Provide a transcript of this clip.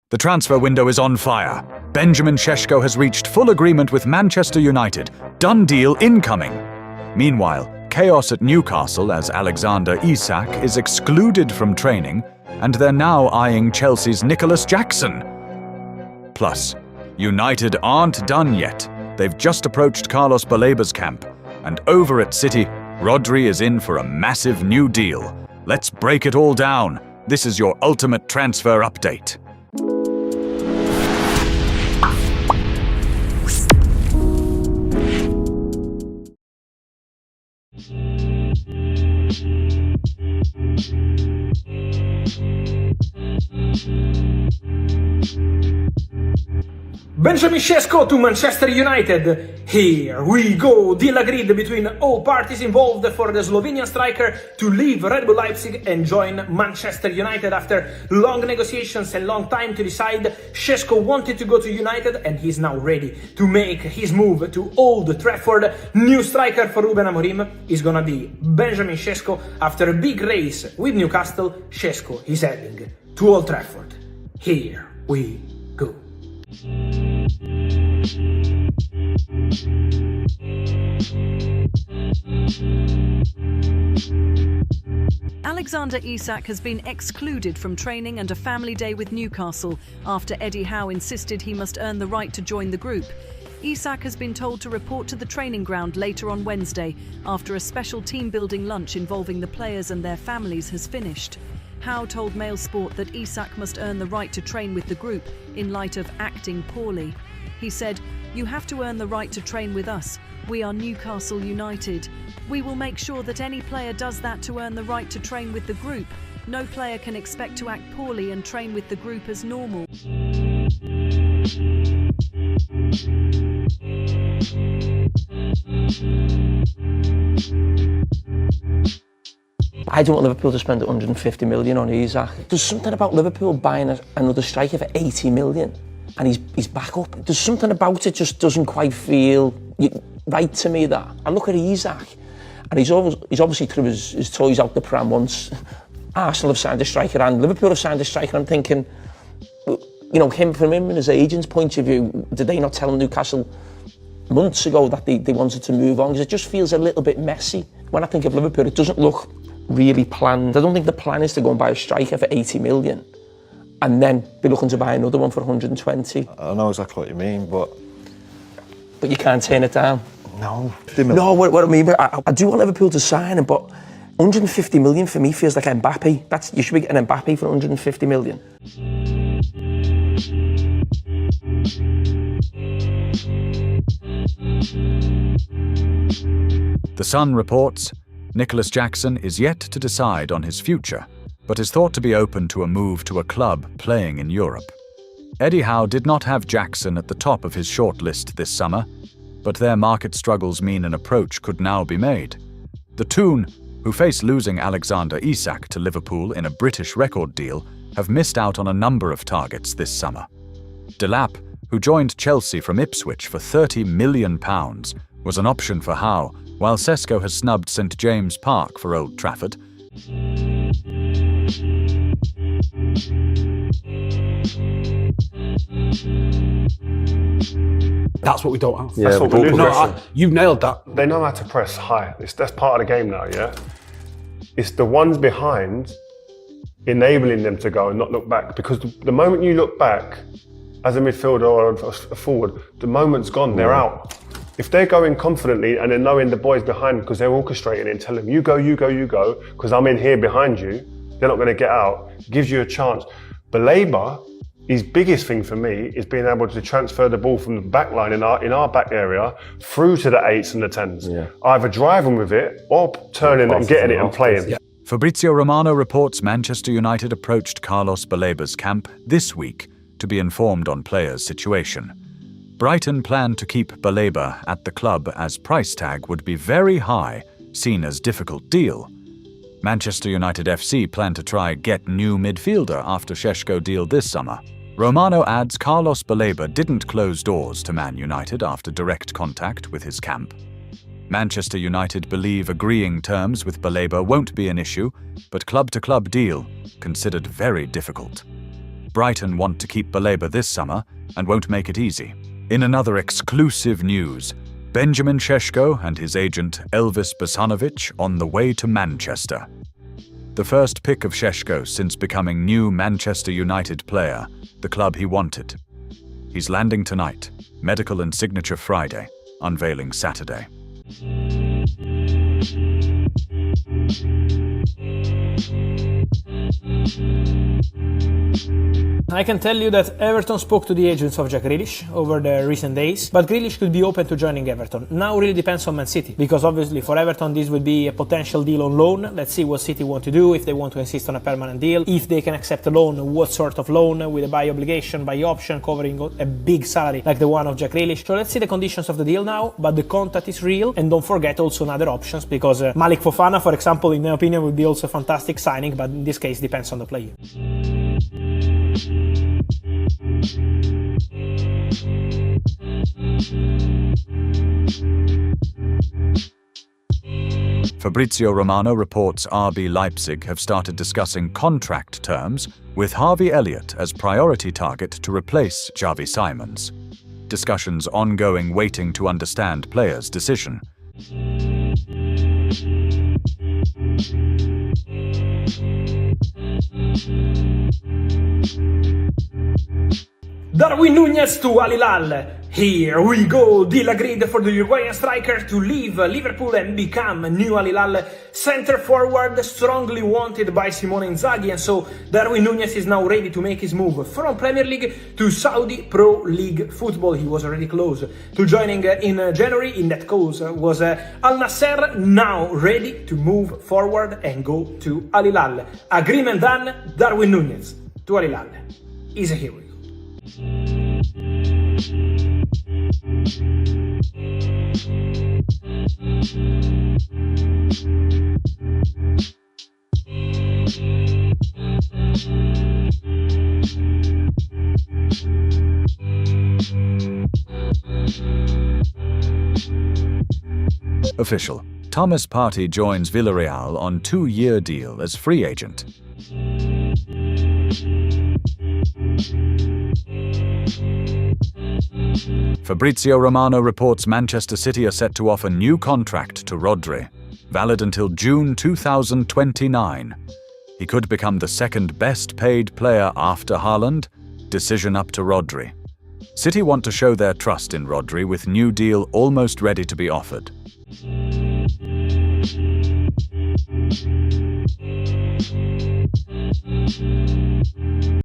The transfer window is on fire. Benjamin Šeško has reached full agreement with Manchester United. Done deal incoming. Meanwhile, chaos at Newcastle as Alexander Isak is excluded from training, and they're now eyeing Chelsea's Nicolas Jackson. Plus, United aren't done yet. They've just approached Carlos Baleba's camp, and over at City, Rodri is in for a massive new deal. Let's break it all down. This is your ultimate transfer update. Benjamin Šeško to Manchester United. Here we go. Deal agreed between all parties involved for the Slovenian striker to leave Red Bull Leipzig and join Manchester United. After long negotiations and long time to decide, Šeško wanted to go to United and he's now ready to make his move to Old Trafford. New striker for Ruben Amorim is gonna be Benjamin Šeško. After a big race with Newcastle, Šeško is heading to Old Trafford. Here we go. Alexander Isak has been excluded from training and a family day with Newcastle after Eddie Howe insisted he must earn the right to join the group. Isak has been told to report to the training ground later on Wednesday after a special team-building lunch involving the players and their families has finished. Howe told Mail Sport that Isak must earn the right to train with the group in light of acting poorly. He said, "You have to earn the right to train with us. We are Newcastle United. We will make sure that any player does that to earn the right to train with the group. No player can expect to act poorly and train with the group as normal." I don't want Liverpool to spend 150 million on Isak. There's something about Liverpool buying another striker for 80 million and he's back up. There's something about it just doesn't quite feel right to me. That I look at Isak and he's obviously threw his toys out the pram once. Arsenal have signed a striker and Liverpool have signed a striker. I'm thinking, you know, from him and his agent's point of view, did they not tell Newcastle months ago that they wanted to move on? Because it just feels a little bit messy. When I think of Liverpool, it doesn't look really planned. I don't think the plan is to go and buy a striker for 80 million and then be looking to buy another one for 120. I know exactly what you mean, but you can't turn it down. No. No, what I mean, I do want Liverpool to sign him, but 150 million for me feels like Mbappe. You should be getting Mbappe for 150 million. The Sun reports, Nicolas Jackson is yet to decide on his future, but is thought to be open to a move to a club playing in Europe. Eddie Howe did not have Jackson at the top of his shortlist this summer, but their market struggles mean an approach could now be made. The Toon, who face losing Alexander Isak to Liverpool in a British record deal, have missed out on a number of targets this summer. Delap, who joined Chelsea from Ipswich for £30 million, was an option for Howe, while Šeško has snubbed St James Park for Old Trafford. That's what we don't have. Yeah, that's what we do. You've nailed that. They know how to press high. That's part of the game now, yeah? It's the ones behind enabling them to go and not look back. Because the moment you look back, as a midfielder or a forward, the moment's gone, they're out. If they're going confidently and they're knowing the boys behind because they're orchestrating it and telling them, you go, because I'm in here behind you, they're not going to get out, it gives you a chance. Baleba, his biggest thing for me is being able to transfer the ball from the back line in our back area through to the 8s and the 10s. Yeah. Either driving with it or turning and getting it and playing. Yeah. Fabrizio Romano reports Manchester United approached Carlos Baleba's camp this week to be informed on players' situation. Brighton planned to keep Baleba at the club as price tag would be very high, seen as difficult deal. Manchester United FC plan to try get new midfielder after Šeško deal this summer. Romano adds Carlos Baleba didn't close doors to Man United after direct contact with his camp. Manchester United believe agreeing terms with Baleba won't be an issue, but club-to-club deal considered very difficult. Brighton want to keep Baleba this summer and won't make it easy. In another exclusive news, Benjamin Šeško and his agent Elvis Bosanovic on the way to Manchester. The first pick of Šeško since becoming new Manchester United player, the club he wanted. He's landing tonight, medical and signature Friday, unveiling Saturday. I can tell you that Everton spoke to the agents of Jack Grealish over the recent days, but Grealish could be open to joining Everton. Now really depends on Man City, because obviously for Everton this would be a potential deal on loan. Let's see what City want to do, if they want to insist on a permanent deal, if they can accept a loan, what sort of loan, with a buy obligation, buy option, covering a big salary like the one of Jack Grealish. So let's see the conditions of the deal now, but the contact is real, and don't forget also other options, because Malik Fofana, for example, in my opinion would be also a fantastic signing, but in this case depends on the player. Fabrizio Romano reports RB Leipzig have started discussing contract terms with Harvey Elliott as priority target to replace Xavi Simons. Discussions ongoing, waiting to understand players' decision. Darwin Nunez to Hilal. Here we go. Deal agreed for the Uruguayan striker to leave Liverpool and become new Hilal centre forward, strongly wanted by Simone Inzaghi, and so Darwin Nunez is now ready to make his move from Premier League to Saudi Pro League football. He was already close to joining in January. In that cause was Al Nassr, now ready to move forward and go to Al Hilal. Agreement done. Darwin Nunez to Al Hilal. Is a hero. Official. Thomas Partey joins Villarreal on 2-year deal as free agent. Fabrizio Romano reports Manchester City are set to offer new contract to Rodri, valid until June 2029. He could become the second best paid player after Haaland. Decision up to Rodri. City want to show their trust in Rodri with new deal almost ready to be offered.